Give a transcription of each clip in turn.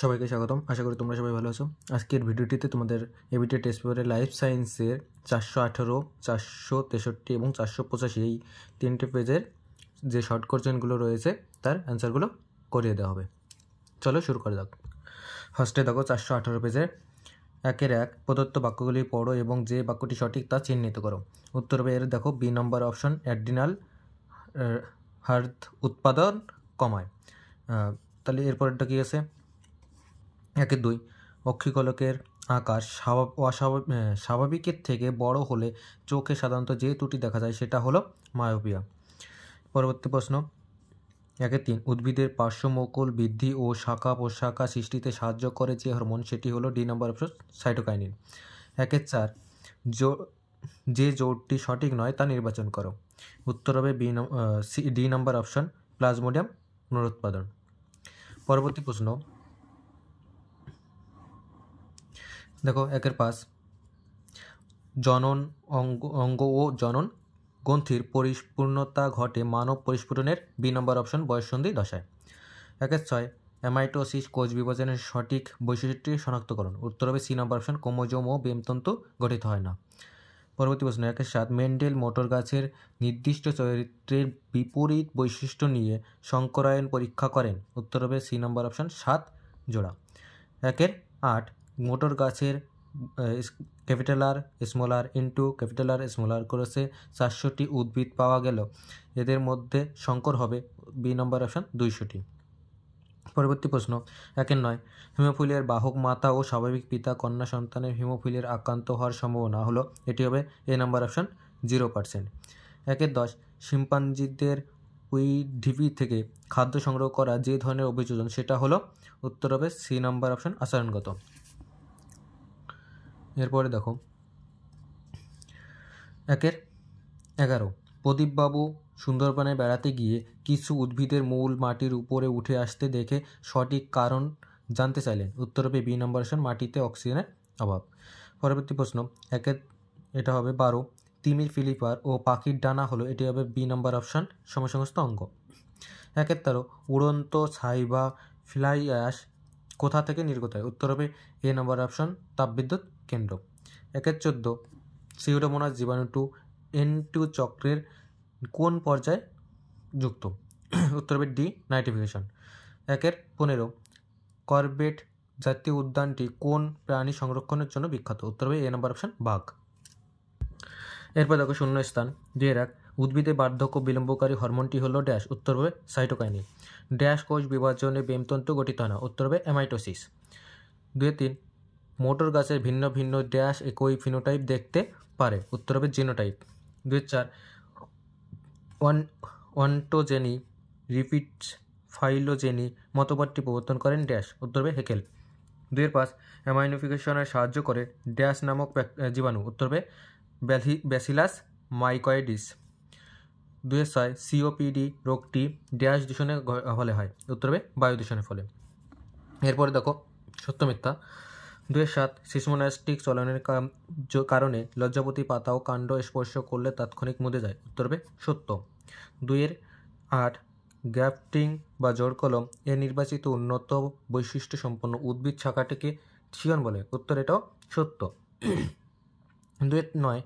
সবাইকে স্বাগতম। আশা করি তোমরা সবাই ভালো আছো। আজকের ভিডিওটিতে তোমাদের এবিটি টেস্ট পেপারের লাইফ সায়েন্সের 418, 463 এবং 485 এই তিনটে পেজের যে শর্ট কোশ্চেনগুলো রয়েছে তার অ্যান্সারগুলো করিয়ে দেওয়া হবে। চলো শুরু করা যাক। ফার্স্টে দেখো 418 পেজের 1-1 প্রদত্ত বাক্যগুলি পড়ো এবং যে বাক্যটি সঠিক তা চিহ্নিত করো। উত্তর হবে এর দেখো বি নম্বর অপশন, অ্যাড্রিনাল হার্ট উৎপাদন কমায়। তাহলে এরপরটা কী আছে? 1-2 অক্ষিগোলকের আকার স্বাভাবিকের থেকে বড় হলে চোখে সাধারণত যে ত্রুটি দেখা যায় সেটা হলো মায়োপিয়া। পরবর্তী প্রশ্ন 1-3 উদ্ভিদের পার্শ্বমৌকুল বৃদ্ধি ও শাখা প্রশাখা সৃষ্টিতে সাহায্য করে যে হরমোন সেটি হলো ডি নম্বর অপশন, সাইটোকাইনিন। 1-4 যে জোটটি সঠিক নয় তা নির্বাচন করো। উত্তর হবে ডি নম্বর অপশন, প্লাজমোডিয়াম পুনরুৎপাদন। পরবর্তী প্রশ্ন দেখো 1-5 জনন অঙ্গ ও জনন গ্রন্থির পরিপূর্ণতা ঘটে মানব পরিস্ফুটনের বি নম্বর অপশন, বয়ঃসন্ধি দশায়। 1-6 অ্যামাইটোসিস কোষ বিভাজনের সঠিক বৈশিষ্ট্যটি শনাক্তকরণ। উত্তর হবে সি নম্বর অপশন, ক্রোমোজোম ও বেমতন্তু গঠিত হয় না। পরবর্তী প্রশ্ন 1-7 মেন্ডেল মোটর গাছের নির্দিষ্ট চরিত্রের বিপরীত বৈশিষ্ট্য নিয়ে সংকরায়ন পরীক্ষা করেন। উত্তর হবে সি নম্বর অপশন, 7 জোড়া। 1-8 মোটর গাছের ক্যাপিটাল আর স্মল আর ইন্টু ক্যাপিটাল আর স্মল আর করেছে 400টি উদ্ভিদ পাওয়া গেল, এদের মধ্যে সংকর হবে বি নম্বর অপশন, 200টি। পরবর্তী প্রশ্ন 1-9 হিমোফিলিয়ার বাহক মাতা ও স্বাভাবিক পিতা কন্যা সন্তানের হিমোফিলিয়ার আক্রান্ত হওয়ার সম্ভাবনা হলো, এটি হবে এ নম্বর অপশন, 0%। 1-10 শিম্পাঞ্জিদের উইডিপি থেকে খাদ্য সংগ্রহ করা যে ধরনের অভিযোজন সেটা হলো, উত্তর হবে সি নম্বর অপশন, আচরণগত। এরপরে দেখো 1-11 প্রদীপবাবু সুন্দরবনে বেড়াতে গিয়ে কিছু উদ্ভিদের মূল মাটির উপরে উঠে আসতে দেখে সঠিক কারণ জানতে চাইলেন। উত্তর হবে বি নম্বর অপশন, মাটিতে অক্সিজেনের অভাব। পরবর্তী প্রশ্ন এটা হবে 12 তিমির ফিলিপার ও পাখির ডানা হলো, এটি হবে বি নম্বর অপশন, সমসমস্ত অঙ্গ। 1-13 উড়ন্ত ছাই বা ফ্লাই অ্যাশ কোথা থেকে নির্গত হয়। উত্তর হবে এ নম্বর অপশন, তাপবিদ্যুৎ কেন্দ্র। 1-14 সিউডোমোনাস জীবাণুটি N2 চক্রের কোন পর্যায়ে যুক্ত। উত্তর হবে ডি, নাইট্রিফিকেশন। 1-15 করবেট জাতীয় উদ্যানটি কোন প্রাণী সংরক্ষণের জন্য বিখ্যাত। উত্তর হবে এ নম্বর অপশন, বাঘ। এরপর দেখো শূন্য স্থান 2-1 উদ্ভিদে বার্ধক্য বিলম্বকারী হরমোনটি হলো ড্যাশ। উত্তর হবে সাইটোকাইনিন। ড্যাশ কোষ বিভাজনে বেমতন্তু গঠিত হয় না। উত্তর হবে অ্যামাইটোসিস। 2-3 মোটর গাছের ভিন্ন ভিন্ন ড্যাশ একই ফিনোটাইপ দেখতে পারে। উত্তর হবে জিনোটাইপ। 2-4 অন্টোজেনি রিপিট ফাইলোজেনি মতবাদটি প্রবর্তন করেন ড্যাশ। উত্তর হবে হেকেল। 2-5 অ্যামাইনোফিকেশনে সাহায্য করে ড্যাশ নামক জীবাণু। উত্তর হবে ব্যাসিলাস মাইকয়েডিস। 2-6 সিওপিডি রোগটি ড্যাশ দূষণের ফলে হয়। উত্তর হবে বায়ু দূষণের ফলে। এরপরে দেখো সত্য মিথ্যা 2-7 সিসমোনাস্টিক চলনের কারণে লজ্জাপতি পাতা ও কাণ্ড স্পর্শ করলে তাৎক্ষণিক মুদে যায়। উত্তর হবে সত্য। 2-8 গ্রাফটিং বা জোড় কলম এর নির্বাচিত উন্নত বৈশিষ্ট্য সম্পন্ন উদ্ভিদ শাখাটিকে শিয়ন বলে। উত্তর এটাও সত্য। 2-9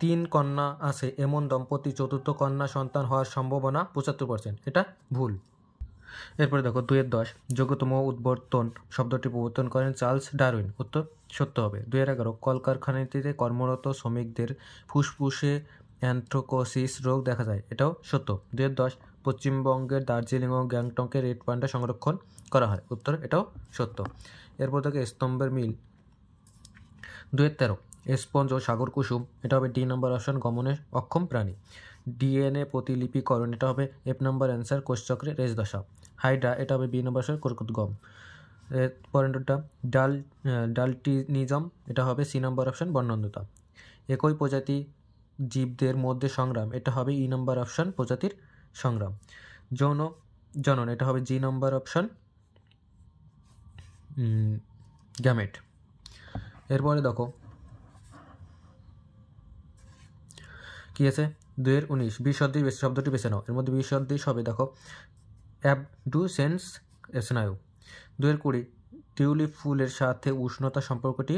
3 কন্যা আছে এমন দম্পতি চতুর্থ কন্যা সন্তান হওয়ার সম্ভাবনা 75%, এটা ভুল। এরপরে দেখো 2-10 যোগ্যতম উদ্বর্তন শব্দটি প্রবর্তন করেন চার্লস ডারউইন। উত্তর সত্য হবে। 2-11 কলকারখানাটিতে কর্মরত শ্রমিকদের ফুসফুসে অ্যানথ্রাকোসিস রোগ দেখা যায়, এটাও সত্য। 2-10 পশ্চিমবঙ্গের দার্জিলিং ও গ্যাংটকে রেড পান্ডা সংরক্ষণ করা হয়। উত্তর এটাও সত্য। এরপর দেখো স্তম্ভের মিল 2-13 স্পঞ্জ ও সাগর কুসুম, এটা হবে ডি নম্বর অপশন, গমনে অক্ষম প্রাণী। ডিএনএ প্রতিলিপিকরণ, এটা হবে এফ নম্বর অ্যান্সার, কোষচক্রে রেস দশা। হাইড্রা, এটা হবে বি নম্বর অপশন, কর্কট গম। পরেরটা ডালটিনিজম, এটা হবে সি নম্বর অপশন, বর্ণান্ধতা। একই প্রজাতি জীবদের মধ্যে সংগ্রাম, এটা হবে ই নম্বর অপশন, প্রজাতির সংগ্রাম। জনন, এটা হবে জি নম্বর অপশন, গ্যামেট। এরপরে দেখো কি আছে 2-19 বিসদৃশ শব্দটি বেছে নাও। এর মধ্যে বিসদৃশ হবে দেখো অ্যাবডুসেন্স স্নায়ু। 2-20 টিউলিপ ফুলের সাথে উষ্ণতা সম্পর্কটি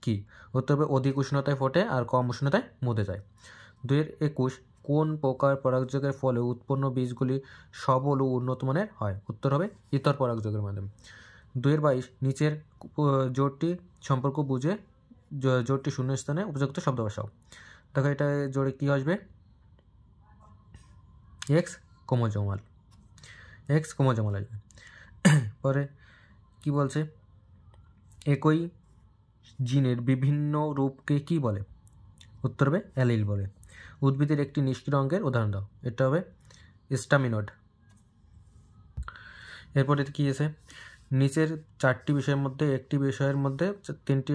কি? উত্তর হবে অধিক উষ্ণতায় ফোটে আর কম উষ্ণতায় মুদে যায়। 2-21 কোন প্রকার পরাগযোগের ফলে উৎপন্ন বীজগুলি সবল ও উন্নত মানের হয়? উত্তর হবে ইতর পরাগযোগের মাধ্যমে। 2-22 নিচের জোড়টি সম্পর্ক বুঝে জোড়টি শূন্যস্থানে উপযুক্ত শব্দ বসাও। দেখো এটা জোড়ে কি আসবে? এক্স ক্রোমোজোমাল, এক্স ক্রোমোজোমাল আসবে। পরে কি বলছে? একই জিনের বিভিন্ন রূপকে কি বলে? উত্তর হবে অ্যালিল বলে। উদ্ভিদের একটি নিষ্ক্রিয় অঙ্গের উদাহরণ দাও। এটা হবে স্টামিনোড। এরপরে কি আছে? নিচের 4টি বিষয়ের মধ্যে একটি বিষয়ের মধ্যে 3টি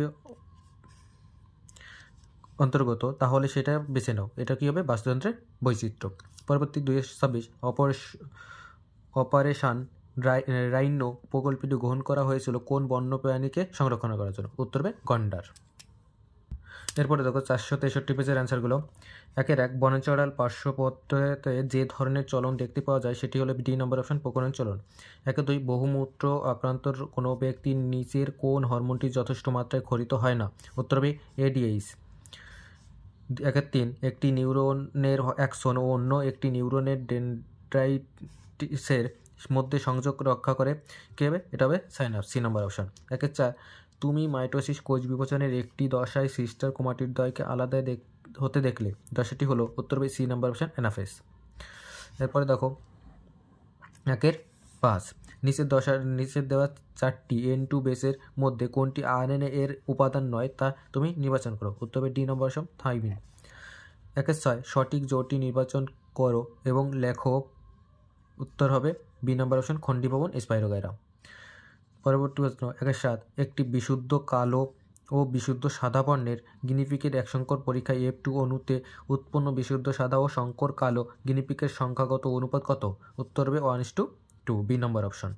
অন্তর্গত, তাহলে সেটা বেছে নাও। এটা কি হবে? বাস্তুতন্ত্রের বৈচিত্র্য। পরবর্তী 2-26 অপারেশন রাইনো প্রকল্পটি গ্রহণ করা হয়েছিল কোন বন্যপ্রাণীকে সংরক্ষণ করার জন্য? উত্তর হবে গন্ডার। এরপরে দেখো 463 পেজের অ্যান্সারগুলো। 1-1 বনাঞ্চল পার্শ্বপথে যে ধরনের চলন দেখতে পাওয়া যায় সেটি হলো ডি নম্বর অপশন প্রকরণ চলন। 1-2 বহুমূত্র আক্রান্ত কোনো ব্যক্তির নিচের কোন হরমোনটি যথেষ্ট মাত্রায় ক্ষরিত হয় না? উত্তর হবে এডিএইচ। 1-3 একটি নিউরনের অ্যাক্সন ও অন্য একটি নিউরনের ডেনড্রাইটিসের মধ্যে সংযোগ রক্ষা করে কে হবে? এটা হবে সাইনাপস, সি নম্বর অপশন। 1-4 তুমি মাইটোসিস কোষ বিভাজনের একটি দশায় সিস্টার ক্রোমাটিডদ্বয়কে আলাদা হতে দেখলে দশাটি হলো? উত্তর হবে সি নম্বর অপশন অ্যানাফেস। এরপরে দেখো 1-5 নিচের দেওয়া 4টি N2 বেসের মধ্যে কোনটি RNA এর উপাদান নয় তা তুমি নির্বাচন করো। উত্তর হবে ডি নম্বর অপশন থাইমিন। 1-6 সঠিক জোড়টি নির্বাচন করো এবং লেখো। উত্তর হবে বি নম্বর অপশন খন্ডিভবন স্পাইরোগাইরা। পরবর্তী প্রশ্ন 1-7 একটি বিশুদ্ধ কালো ও বিশুদ্ধ সাদা বর্ণের গিনিপিকের একসংকর পরীক্ষায় F2 অণুতে উৎপন্ন বিশুদ্ধ সাদা ও সংকর কালো গিনিপিকের সংখ্যাগত অনুপাত কত? উত্তর হবে 1:2, বি নম্বর অপশন।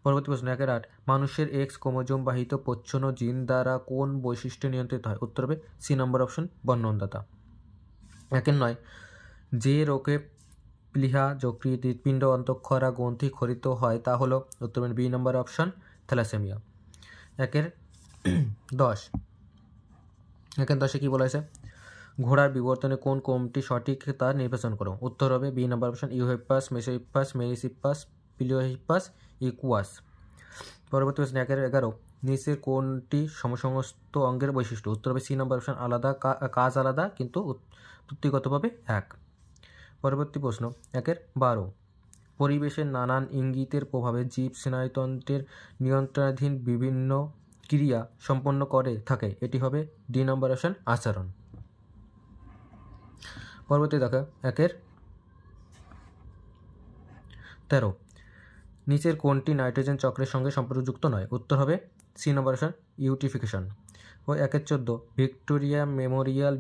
পরবর্তী প্রশ্ন 1-8 মানুষের এক্স ক্রোমোজোম বাহিত প্রচ্ছন্ন জিন দ্বারা কোন বৈশিষ্ট্য নিয়ন্ত্রিত হয়? উত্তর হবে সি নম্বর অপশন বর্ণনদাতা। 1-9 যে রোগে প্লীহা যকৃৎ হৃৎপিণ্ড অন্তঃক্ষরা গ্রন্থি ক্ষরিত হয় তা হলো? উত্তর হবে বি নম্বর অপশন থ্যালাসেমিয়া। 1-10 1-10 কি বলা হয়েছে? ঘোড়ার বিবর্তনে কোন ক্রমটি সঠিক তা নির্বাচন করো। উত্তর হবে বি নম্বর অপশন ইউহিপাস, মেসোহিপাস, মেরিসিপাস, পিলিওহিপাস, ইকুয়াস। পরবর্তী প্রশ্ন 1-11 নিচের কোনটি সমস্ত অঙ্গের বৈশিষ্ট্য? উত্তর হবে সি নম্বর অপশন আলাদা কাজ আলাদা কিন্তু উৎপত্তিগতভাবে এক। পরবর্তী প্রশ্ন 1-12 পরিবেশের নানান ইঙ্গিতের প্রভাবে জীব স্নায়ুতন্ত্রের নিয়ন্ত্রণাধীন বিভিন্ন ক্রিয়া সম্পন্ন করে থাকে, এটি হবে ডি নম্বর অপশন আচরণ। পরবর্তী দেখা 1-13 নিচের কোনটি নাইট্রোজেন চক্রের সঙ্গে সম্পর্কযুক্ত নয়? উত্তর হবে সি নম্বর অপশন ইউটিফিকেশন। ও 1-14 ভিক্টোরিয়া মেমোরিয়াল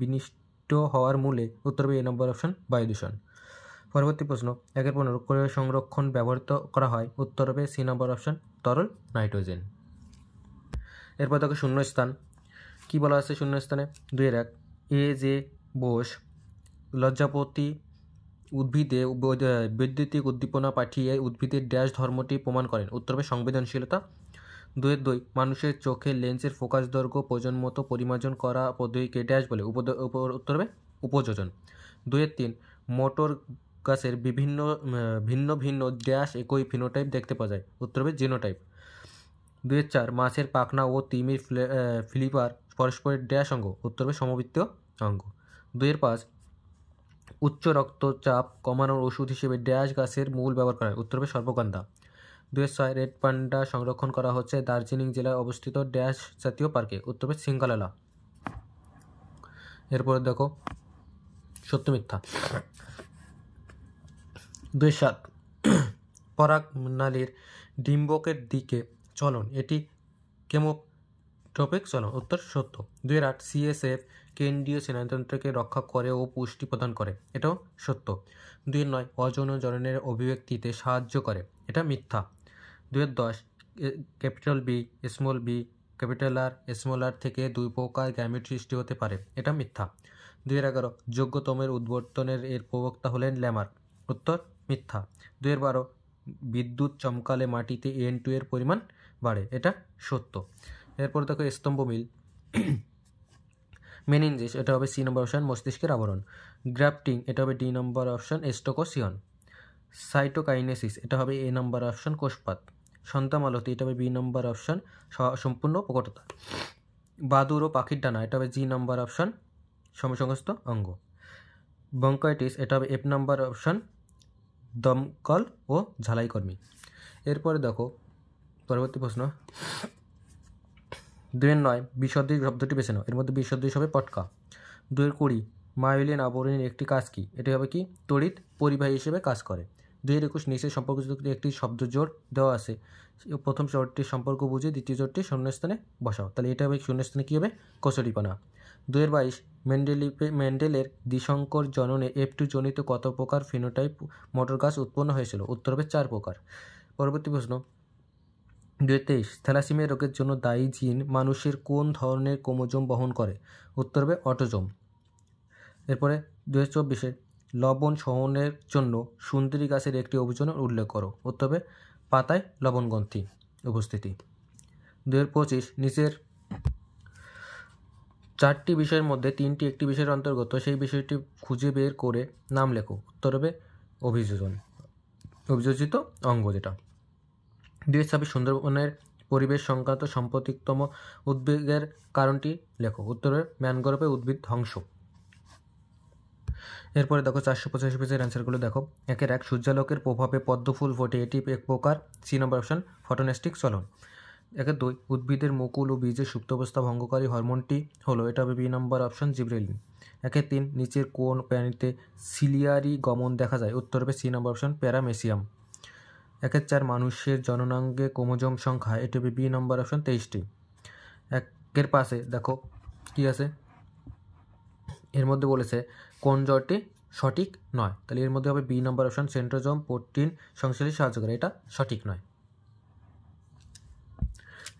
বিনষ্ট হওয়ার মূলে? উত্তর হবে এ নম্বর অপশন বায়ু দূষণ। পরবর্তী প্রশ্ন 1-15 করে সংরক্ষণ ব্যবহৃত করা হয়? উত্তর হবে সি নম্বর অপশন তরল নাইট্রোজেন। এরপর দেখো শূন্যস্থান কি বলা আছে শূন্যস্থানে? 2-1 এ যে বোস লজ্জাপতি উদ্ভিদে বৈদ্যুতিক উদ্দীপনা পাঠিয়ে উদ্ভিদের ড্যাশ ধর্মটি প্রমাণ করেন? উত্তর হবে সংবেদনশীলতা। 2-2 মানুষের চোখের লেন্সের ফোকাস দৈর্ঘ্য প্রয়োজন মতো পরিমার্জন করা পদ্ধতিকে ড্যাশ বলে? উত্তর হবে উপযোজন। 2-3 মোটর গাছের ভিন্ন ভিন্ন ড্যাশ একই ফিনোটাইপ দেখতে পাওয়া যায়? উত্তর হবে জিনোটাইপ। 2-4 মাছের পাখনা ও তিমির ফ্লিপার পরস্পরের ড্যাশ অঙ্গ? উত্তর হবে সমবৃত্তীয় অঙ্গ। 2-5 উচ্চ রক্তচাপ কমানোর ওষুধ হিসেবে ড্যাশ গাছের মূল ব্যবহার করা হয়? উত্তর হবে সর্পগন্ধা। 2-6 রেড পান্ডা সংরক্ষণ করা হচ্ছে দার্জিলিং জেলায় অবস্থিত ড্যাশ জাতীয় পার্কে? উত্তর হবে সিঙ্গালালা। এরপরে দেখো সত্য মিথ্যা। 2-7 পরাগনালীর ডিম্বকের দিকে চলন এটি কেমোট্রপিক চলন? উত্তর সত্য। 2-8 CSF কেন্দ্রীয় স্নায়ুতন্ত্রকে রক্ষা করে ও পুষ্টি প্রদান করে? এটাও সত্য। 2-9 অযৌন জননের অভিব্যক্তিতে সাহায্য করে? এটা মিথ্যা। 2-10 capital B small B capital R small R থেকে 2 প্রকার গ্যামেট সৃষ্টি হতে পারে? এটা মিথ্যা। 2-11 যোগ্যতমের উদ্বর্তনের এর প্রবক্তা হলেন ল্যামার? উত্তর মিথ্যা। 2-12 বিদ্যুৎ চমকালে মাটিতে N2 এর পরিমাণ বাড়ে, এটা সত্য। এরপরে দেখো স্তম্ভমিল। মেনিনজিস, এটা হবে সি নম্বর অপশান, মস্তিষ্কের আবরণ। গ্রাফটিং, এটা হবে ডি নম্বর অপশান, স্টোকোসিয়ন। সাইটোকাইনেসিস, এটা হবে এ নম্বর অপশান, কোষপাত। সন্তামালতি, এটা হবে বি নম্বর অপশান, সম্পূর্ণ প্রকটতা। বাদুর ও পাখির ডানা, এটা হবে জি নম্বর অপশান, সমসমস্ত অঙ্গ। ব্রঙ্কাইটিস, এটা হবে এফ নম্বর অপশান, দমকল ও ঝালাইকর্মী। এরপরে দেখো পরবর্তী প্রশ্ন 2-9 বিসদৃশ শব্দটি বেছে নাও। এর মধ্যে বিসদৃশ হবে পটকা। 2-20 মায়োলিন আবরণীর একটি কাজ কি? এটি হবে কি? তড়িৎ পরিবাহী হিসেবে কাজ করে। 2-21 নিচের সম্পর্কযুক্ত একটি শব্দ জোড় দেওয়া আছে, প্রথম জোড়টির সম্পর্ক বুঝে দ্বিতীয় জোড়টি শূন্যস্থানে বসাও। তাহলে এটা হবে শূন্যস্থানে কী হবে? কচুরিপানা। 2-22 মেন্ডেলের দ্বিসংকর জননে F2 জনিত কত প্রকার ফিনোটাইপ মোটর গাছ উৎপন্ন হয়েছিল? উত্তর হবে 4 প্রকার। পরবর্তী প্রশ্ন 2-23 থ্যালাসেমিয়া রোগের জন্য দায়ী জিন মানুষের কোন ধরনের ক্রোমোজোম বহন করে? উত্তর হবে অটোজোম। এরপরে 2024 লবণ সহনের জন্য সুন্দরী গাছের একটি অভিযোজন উল্লেখ করো। উত্তর হবে পাতায় লবণগ্রন্থি উপস্থিতি। 2025 নিচের 4টি বিষয়ের মধ্যে 3টি একটি বিষয়ের অন্তর্গত, সেই বিষয়টি খুঁজে বের করে নাম লেখো। উত্তর হবে অভিযোজিত অঙ্গ যেটা। 2026 সুন্দরবনের পরিবেশ সংক্রান্ত সাম্প্রতিকতম উদ্বেগের কারণটি লেখো। উত্তর হবে ম্যানগ্রোভে উদ্ভিদ ধ্বংস। এরপরে দেখো 485 পেজের অ্যান্সারগুলো দেখো। 1-1 সূর্যালোকের প্রভাবে পদ্মফুল ফোটে, এটি এক প্রকার, সি নম্বর অপশান, ফটোনেস্টিক চলন। 1-2 উদ্ভিদের মুকুল ও বীজের সুপ্তাবস্থা ভঙ্গকারী হরমোনটি হলো, এটা হবে বি নম্বর অপশান, জিবরেলিন। 1-3 নিচের কোন প্রাণীতে সিলিয়ারি গমন দেখা যায়? উত্তর হবে সি নম্বর অপশান, প্যারামেসিয়াম। 1-4 মানুষের জননাঙ্গে ক্রোমোজোম সংখ্যা, এটি হবে বি নম্বর অপশান, 23টি। 1-এর পাশে দেখো কি আছে, এর মধ্যে বলেছে কোন জোড়টি সঠিক নয়, তাহলে এর মধ্যে হবে বি নম্বর অপশান, সেন্ট্রোজোম প্রোটিন সংশ্লেষে সাহায্য করে, এটা সঠিক নয়।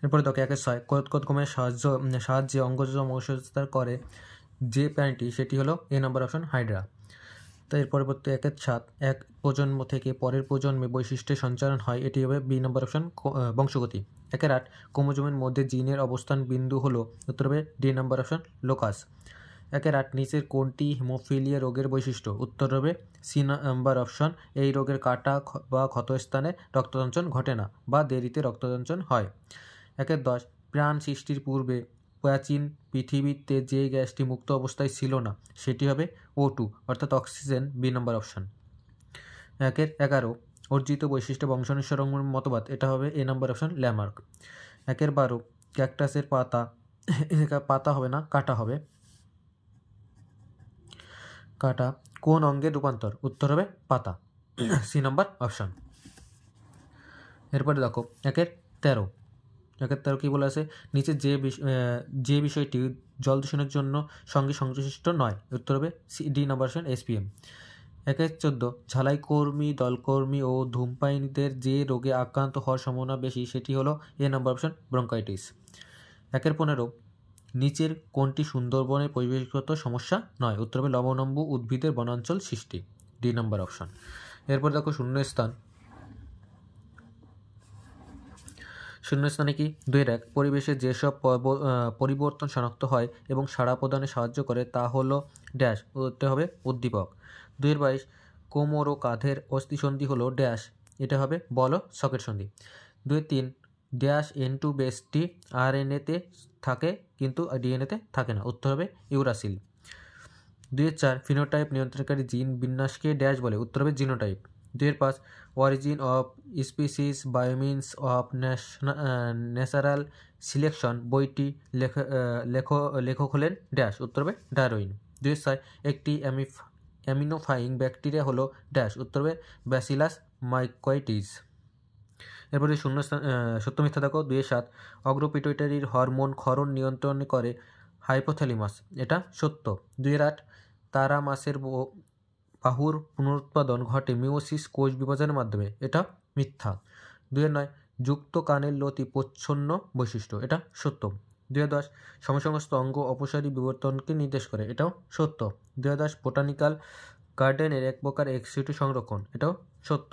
এরপরে দেখো 1-6 কোষকর্মের সাহায্যে অঙ্গজ অংশবিস্তার করে যে প্রাণীটি, সেটি হলো এ নম্বর অপশান, হাইড্রা। তো এর পরবর্তী 1-7 এক প্রজন্ম থেকে পরের প্রজন্মে বৈশিষ্ট্যের সঞ্চালন হয়, এটি হবে বি নম্বর অপশান, বংশগতি। 1-8 ক্রোমোজোমের মধ্যে জিনের অবস্থান বিন্দু হলো, উত্তর হবে ডি নম্বর অপশান, লোকাস। 1-8 নিচের কোনটি হিমোফিলিয়া রোগের বৈশিষ্ট্য? উত্তর হবে সি নম্বর অপশন, এই রোগের কাটা বা ক্ষতস্থানে রক্তসঞ্চন ঘটে না বা দেরিতে রক্তসঞ্চন হয়। 1-10 প্রাণ সৃষ্টির পূর্বে প্রাচীন পৃথিবীতে যে গ্যাসটি মুক্ত অবস্থায় ছিল না, সেটি হবে O2 অর্থাৎ অক্সিজেন, বি নম্বর অপশন। 1-11 অর্জিত বৈশিষ্ট্য বংশানুসরণ মতবাদ, এটা হবে এ নম্বর অপশন, ল্যামার্ক। 1-12 ক্যাকটাসের পাতা হবে না, কাটা হবে। কাটা কোন অঙ্গের রূপান্তর? উত্তর হবে পাতা, সি নম্বর অপশন। এরপরে দেখো 1-13 কি বলে আছে, নিচে যে বিষয়টি জল দূষণের জন্য সঙ্গে সংশ্লিষ্ট নয়, উত্তর হবে ডি নম্বর অপশন, SPM। 1-14 ঝালাই কর্মী, দলকর্মী ও ধূমপায়ীদের যে রোগে আক্রান্ত হওয়ার সম্ভাবনা বেশি, সেটি হলো এ নম্বর অপশন, ব্রঙ্কাইটিস। 1-15 নিচের কোনটি সুন্দরবনের পরিবেশগত সমস্যা নয়? উত্তর হবে লবণাম্বু উদ্ভিদের বনাঞ্চল সৃষ্টি, ডি নম্বর অপশন। এরপর দেখো শূন্যস্থানে কি 2-1 পরিবেশে যেসব পরিবর্তন শনাক্ত হয় এবং সাড়া প্রদানে সাহায্য করে তা হলো ড্যাশ, এটা হবে উদ্দীপক। 2-22 কোমর ও কাঁধের অস্থিসন্ধি হলো ড্যাশ, এটা হবে বল সকেট সন্ধি। 2-3 ড্যাশ N2 বেসটি RNA-তে থাকে কিন্তু DNA-তে থাকে না, উত্তর হবে ইউরাসিল। 2-4 ফিনোটাইপ নিয়ন্ত্রণকারী জিন বিন্যাসকে ড্যাশ বলে, উত্তর হবে genotype. 2-5 origin of species by means of natural selection বইটি লেখক হলেন ড্যাশ, উত্তর হবে ডারউইন। 2-6 একটি অ্যামিনোফাইং ব্যাকটেরিয়া হলো ড্যাশ, উত্তর হবে ব্যাসিলাস মাইকোয়েটিস। এরপরে সত্য মিথ্যা দেখো 2-7 অগ্রপিটুইটারির হরমোন ক্ষরণ নিয়ন্ত্রণ করে হাইপোথ্যালামাস, এটা সত্য। 2-8 তারা মাছের বাহুর পুনরুৎপাদন ঘটে মিওসিস কোষ বিভাজনের মাধ্যমে, এটা মিথ্যা। 2-9 যুক্ত কানের লতি প্রচ্ছন্ন বৈশিষ্ট্য, এটা সত্য। 2-10 সমসমস্ত অঙ্গ অপসারী বিবর্তনকে নির্দেশ করে, এটাও সত্য। 2-10 বোটানিক্যাল গার্ডেনের এক প্রকার এক্সিটু সংরক্ষণ, এটাও সত্য।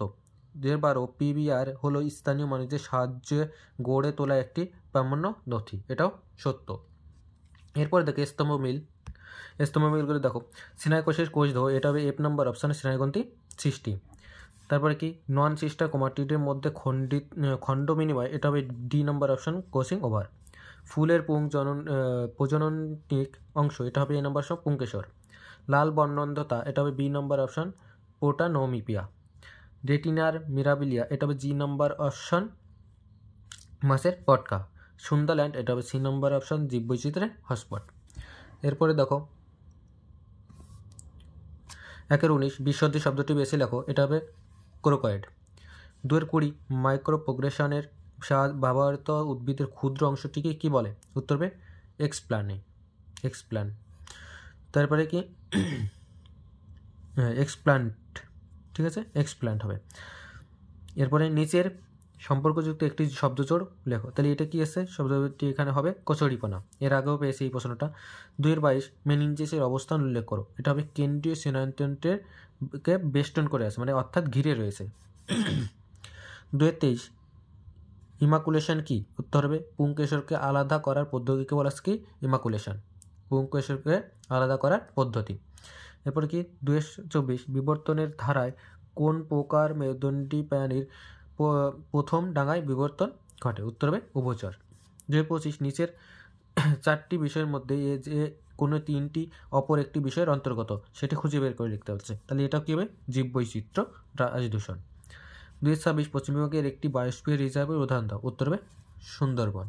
2012 পিবিআর হলো স্থানীয় মানুষদের সাহায্যে গড়ে তোলা একটি প্রামাণ্য নথি, এটাও সত্য। এরপরে দেখো স্তম্ভমিলগুলো দেখো, সিনাই কোষের কোষদেহ, এটা হবে এফ নম্বর অপশানে সিনাইগ্রন্থি সৃষ্টি। তারপরে কি নন সিস্টার ক্রোমাটিডের মধ্যে খণ্ড বিনিময়, এটা হবে ডি নম্বর অপশান ক্রসিং ওভার। ফুলের প্রজননিক অংশ, এটা হবে এ নম্বর অপশন পুংকেশর। লাল বর্ণন্ধতা, এটা হবে বি নম্বর অপশান পোটানোমিপিয়া। রেটিনার মিরাবিলিয়া, এটা হবে জি নম্বর অপশান মাছের পটকা। সুন্দারল্যান্ড, এটা হবে সি নম্বর অপশান জীববৈচিত্র্যের হটস্পট। এরপরে দেখো 1-19 বিশদ শব্দটি বেশি লেখো, এটা হবে ক্রোকয়েড। 2-20 মাইক্রো প্রোগ্রেশনের ব্যবহৃত উদ্ভিদের ক্ষুদ্র অংশটিকে কি বলে? উত্তর হবে এক্সপ্ল্যান্ট। তারপরে কি এক্সপ্ল্যান্ট, ঠিক আছে, এক্সপ্ল্যান্ট হবে। এরপরে নিচের সম্পর্কযুক্ত একটি শব্দজোড় লেখো, তাহলে এটা কি আছে? শব্দটি এখানে হবে কচুরিপানা। এর আগেও পেয়েছি এই প্রশ্নটা। 2-22 মেনিনজিসের অবস্থান উল্লেখ করো, এটা হবে কেন্দ্রীয় স্নায়ুতন্ত্রের কে বেষ্টন করে আছে, মানে অর্থাৎ ঘিরে রয়েছে। 2-23 ইমাকুলেশন কি? উত্তর হবে পুংকেশরকে আলাদা করার পদ্ধতিকে বলা কি? ইমাকুলেশন, পুংকেশরকে আলাদা করার পদ্ধতি। এরপর কি 2-24 বিবর্তনের ধারায় কোন প্রকার মেরুদণ্ডী প্রাণীর প্রথম ডাঙায় বিবর্তন ঘটে? উত্তর হবে উভচর। 2-25 নিচের 4টি বিষয়ের মধ্যে যে কোনো 3টি অপর একটি বিষয়ের অন্তর্গত, সেটি খুঁজে বের করে লিখতে হচ্ছে, তাহলে এটা কী হবে? জীববৈচিত্র্য রাজদূষণ। 2-26 পশ্চিমবঙ্গের একটি বায়োস্ফিয়ার রিজার্ভের উদাহরণ দাও, উত্তর হবে সুন্দরবন।